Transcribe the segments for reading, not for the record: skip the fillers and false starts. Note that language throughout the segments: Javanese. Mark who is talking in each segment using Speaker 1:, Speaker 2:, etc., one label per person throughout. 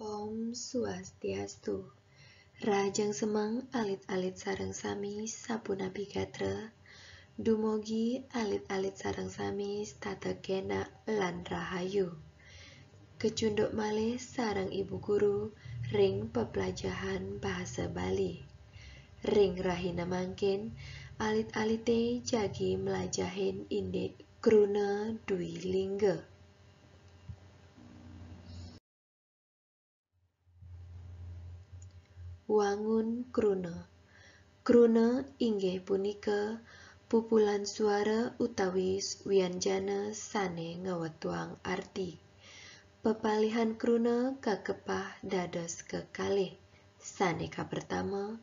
Speaker 1: Om Swastiastu. Rajang semeng alit-alit sareng sami sapunapi gatra. Dumugi alit-alit sareng sami tategena lan rahayu. Kecunduk malih sareng ibu guru ring pepelajahan bahasa Bali. Ring rahina mangkin alit-alite jagi melajahin inde kruna dwi lingga. Wangun kruna. Kruna inggih punika pupulan suara utawi wianjana sane ngewetwang arti. Pepalihan kruna kakepah dados kekalih. Saneka pertama,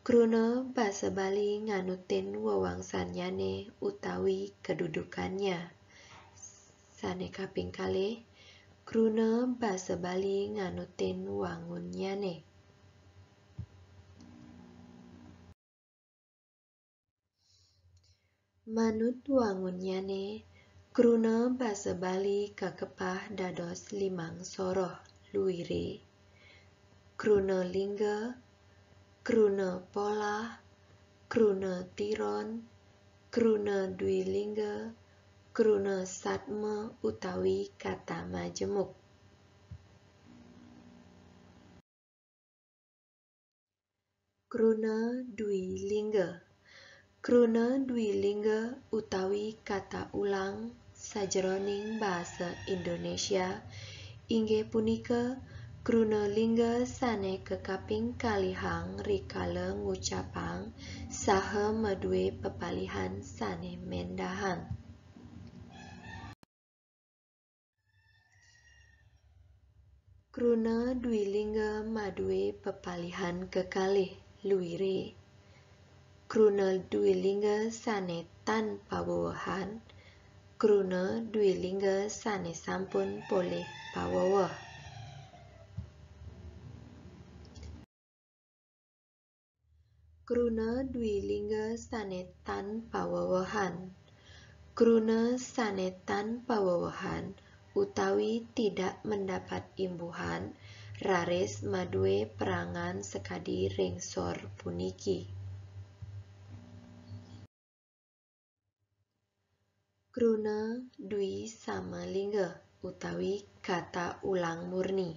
Speaker 1: kruna basa Bali nganutin wewangsanyane utawi kedudukannya. Saneka ping kalih, kruna basa Bali nganutin wangunyane. Manut wangunyane, kruna basa Bali kakepah dados limang soroh luire. Kruna lingga, kruna pola, kruna tiron, kruna dwi lingga, kruna satma utawi kata majemuk. Kruna dwi lingga. Kruna dwi lingga utawi kata ulang sajroning basa Indonesia inggih punika kruna lingga sane kekaping kalihang rikala ngucapang saha maduwe pepalihan sane mendahan. Kruna dwi lingga maduwe pepalihan kekalih luire. Kruna dwi lingga sane tanpa wewehan, kruna dwi lingga sane sampun polih paweweh. Kruna dwi lingga sane tanpa wewehan. Kruna sane tanpa wewehan utawi tidak mendapat imbuhan, raris maduwe perangan sekadi ringsor puniki. Kruna dwi sama lingga utawi kata ulang murni.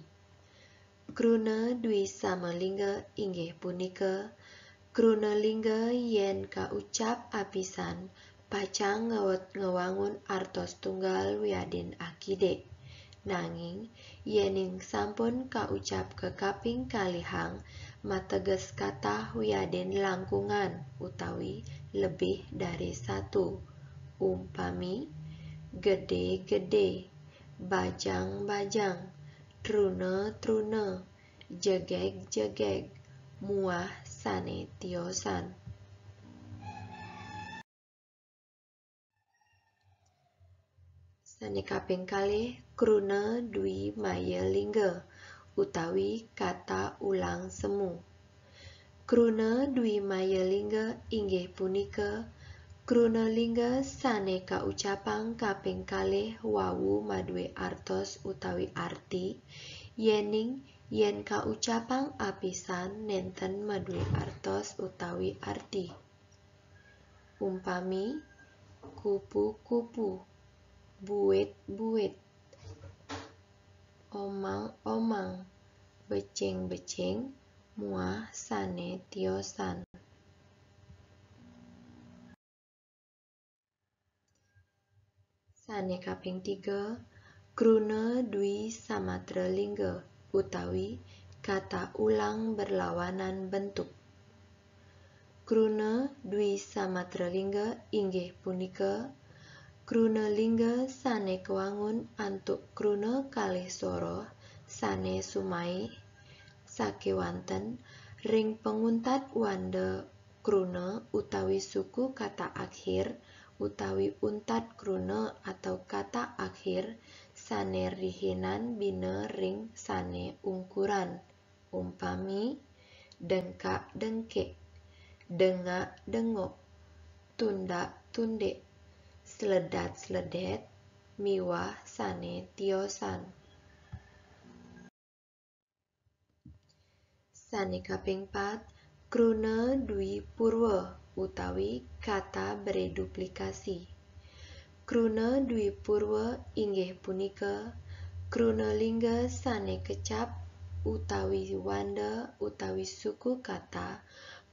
Speaker 1: Kruna dwi sama lingga inggih punika kruna lingga yen kaucap apisan pacang ngewangun artos tunggal wiadin akide. Nanging yening sampun kaucap kekaping kalihang mateges katah wiadin langkungan utawi lebih dari satu. Umpami gede-gede, bajang-bajang, truna-truna, jegeg-jegeg, muah sane tiosan. Saneka ping kalih kruna dwi maya lingga utawi kata ulang semu. Kruna dwi maya lingga inggih punika kruna lingga sane kaucapang kaping kalih wawu maduwe artos utawi arti, yen kaucapang apisan nenten maduwe artos utawi arti. Umpami kupu-kupu, buit-buit, omang-omang, becing-becing, muah sane tiosan. Saneka ping tiga, kruna dwi samatra lingga utawi kata ulang berlawanan bentuk. Kruna dwi samatra lingga inggih punika kruna lingga sane kewangun antuk kruna kalih soroh sane sumai sakewanten ring penguntat wanda kruna utawi suku kata akhir utawi untat kruna atau kata akhir sane rihinan bina ring sane ungkuran. Umpami dengkak-dengkek, dengak-dengok, tundak-tundek, sledat-sledet, miwah sane tiosan. Sane kaping 4 kruna dwi purwa utawi kata bereduplikasi. Kruna dwi purwa inggih punika kruna lingga sane kecap utawi wanda utawi suku kata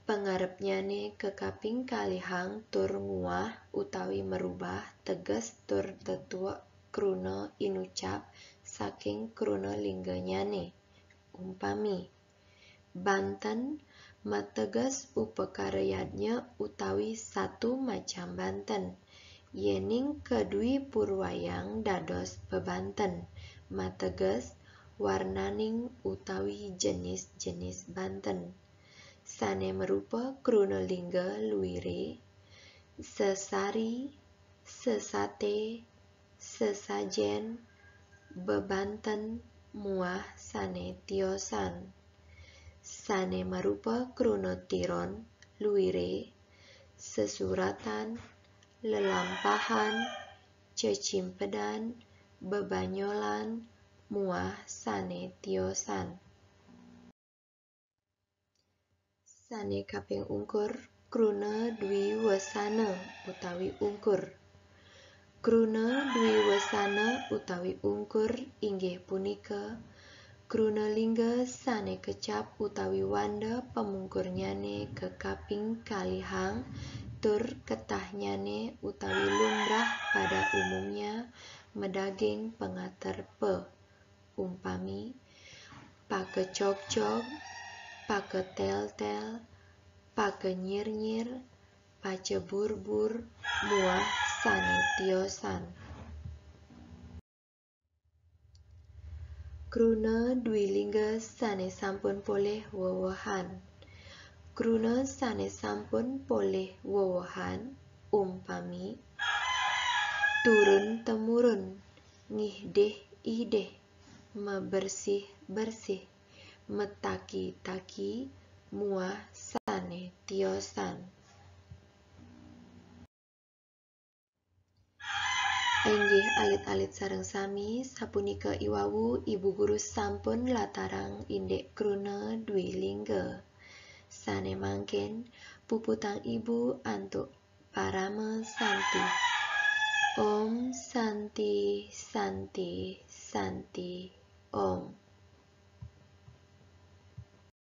Speaker 1: pangarepnyane kekaping kalihang tur nguah utawi merubah teges tur tetuak kruna inucap saking kruna lingganyane. Umpami Banten mateges upakarayatnya utawi satu macam Banten. Yening kedui purwayang dados bebanten mateges warnaning utawi jenis-jenis Banten. Sane merupa kruna lingga luire, sesari, sesate, sesajen, bebanten, muah sane tiosan. Sane marupa kruna tiron, luire, sesuratan, lelampahan, cecimpedan, bebanyolan, muah sane tiosan. Sane kaping ungkur kruna dwi wasana utawi ungkur. Kruna dwi wasana utawi ungkur inggih punika kruna lingga sane kecap utawi wanda pemungkurnyane kekaping kalihang tur ketahnyane utawi lumrah pada umumnya medaging pengater pe. Umpami pakecok-cok, paketel-tel, pakenyir-nyir, pacebur-bur, muah sane tiosan. Kruna dwi lingga sane sampun polih wewahan. Kruna sane sampun polih wewahan umpami turun-temurun, ngidih-idih, mebersih-bersih, metaki-taki, muah sane tiosan. Inggih alit-alit sareng sami sapunika iwawu Ibu Guru sampun latarang indek kruna dwi lingga. Sane mangken puputang Ibu antuk parama santi. Om Santi Santi Santi Om.